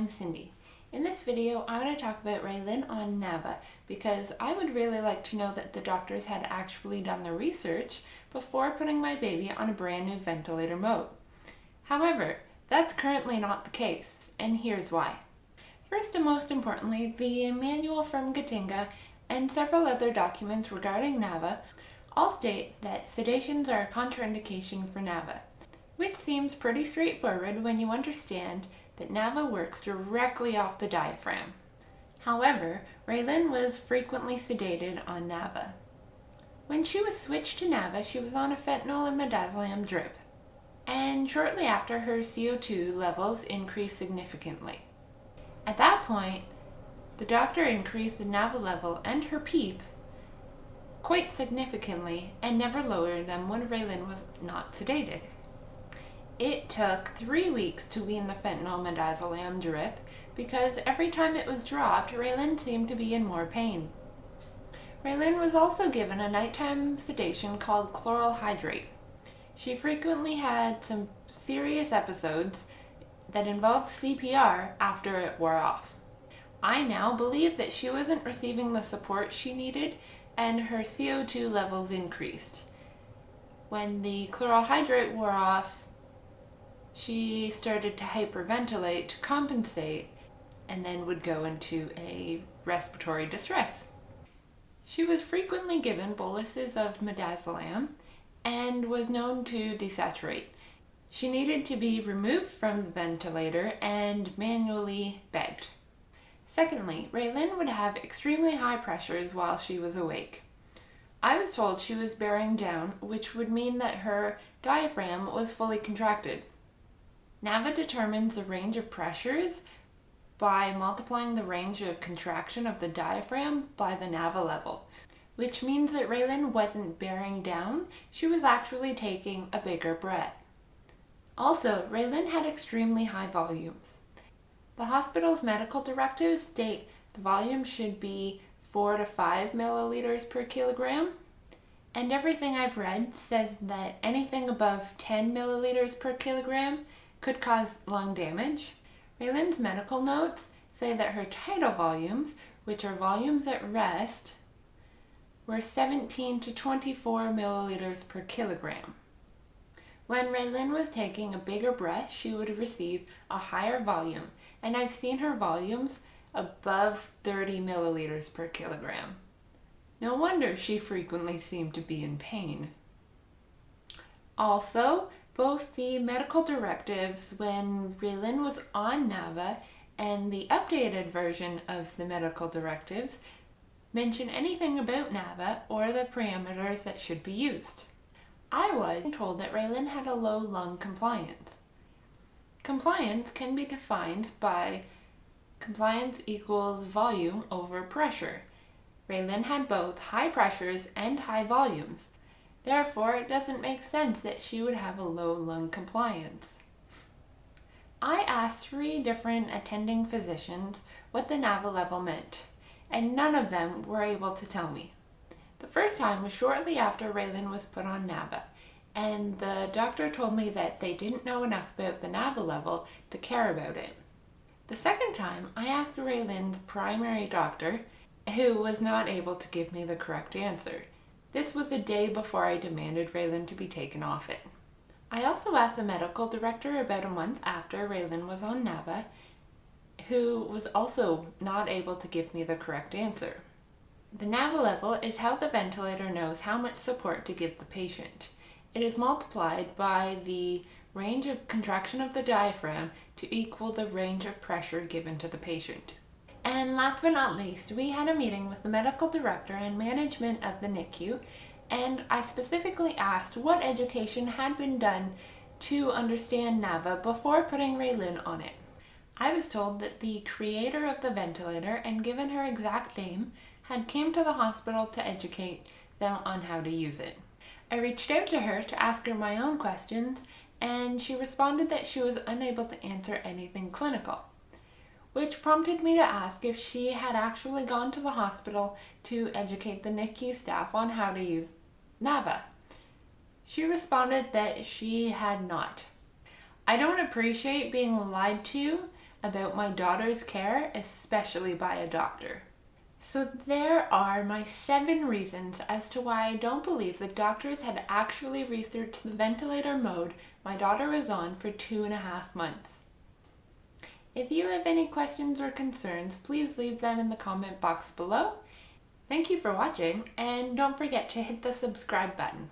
I'm Cindy. In this video, I'm going to talk about Raelyn on NAVA because I would really like to know that the doctors had actually done the research before putting my baby on a brand new ventilator mode. However, that's currently not the case, and here's why. First and most importantly, the manual from Gatinga and several other documents regarding NAVA all state that sedations are a contraindication for NAVA, which seems pretty straightforward when you understand that NAVA works directly off the diaphragm. However, Raelyn was frequently sedated on NAVA. When she was switched to NAVA, she was on a fentanyl and midazolam drip, and shortly after, her CO2 levels increased significantly. At that point, the doctor increased the NAVA level and her PEEP quite significantly and never lower than when Raelyn was not sedated. It took 3 weeks to wean the fentanyl midazolam drip because every time it was dropped, Raelyn seemed to be in more pain. Raelyn was also given a nighttime sedation called chloral hydrate. She frequently had some serious episodes that involved CPR after it wore off. I now believe that she wasn't receiving the support she needed and her CO2 levels increased. When the chloral hydrate wore off, she started to hyperventilate to compensate and then would go into a respiratory distress. She was frequently given boluses of midazolam and was known to desaturate. She needed to be removed from the ventilator and manually begged. Secondly, Raelyn would have extremely high pressures while she was awake. I was told she was bearing down, which would mean that her diaphragm was fully contracted. NAVA determines the range of pressures by multiplying the range of contraction of the diaphragm by the NAVA level, which means that Raelyn wasn't bearing down, she was actually taking a bigger breath. Also, Raelyn had extremely high volumes. The hospital's medical directives state the volume should be 4 to 5 milliliters per kilogram, and everything I've read says that anything above 10 milliliters per kilogram could cause lung damage. Raelyn's medical notes say that her tidal volumes, which are volumes at rest, were 17 to 24 milliliters per kilogram. When Raelyn was taking a bigger breath, she would receive a higher volume, and I've seen her volumes above 30 milliliters per kilogram. No wonder she frequently seemed to be in pain. Also, both the medical directives when Raelyn was on NAVA and the updated version of the medical directives mention anything about NAVA or the parameters that should be used. I was told that Raelyn had a low lung compliance. Compliance can be defined by compliance equals volume over pressure. Raelyn had both high pressures and high volumes. Therefore, it doesn't make sense that she would have a low lung compliance. I asked 3 different attending physicians what the NAVA level meant, and none of them were able to tell me. The first time was shortly after Raelyn was put on NAVA, and the doctor told me that they didn't know enough about the NAVA level to care about it. The second time, I asked Raelyn's primary doctor, who was not able to give me the correct answer. This was a day before I demanded Raelyn to be taken off it. I also asked the medical director about a month after Raelyn was on NAVA, who was also not able to give me the correct answer. The NAVA level is how the ventilator knows how much support to give the patient. It is multiplied by the range of contraction of the diaphragm to equal the range of pressure given to the patient. And last but not least, we had a meeting with the medical director and management of the NICU, and I specifically asked what education had been done to understand NAVA before putting Raelyn on it. I was told that the creator of the ventilator, and given her exact name, had came to the hospital to educate them on how to use it. I reached out to her to ask her my own questions, and she responded that she was unable to answer anything clinical, which prompted me to ask if she had actually gone to the hospital to educate the NICU staff on how to use NAVA. She responded that she had not. I don't appreciate being lied to about my daughter's care, especially by a doctor. So there are my 7 reasons as to why I don't believe that doctors had actually researched the ventilator mode my daughter was on for 2.5 months. If you have any questions or concerns, please leave them in the comment box below. Thank you for watching, and don't forget to hit the subscribe button.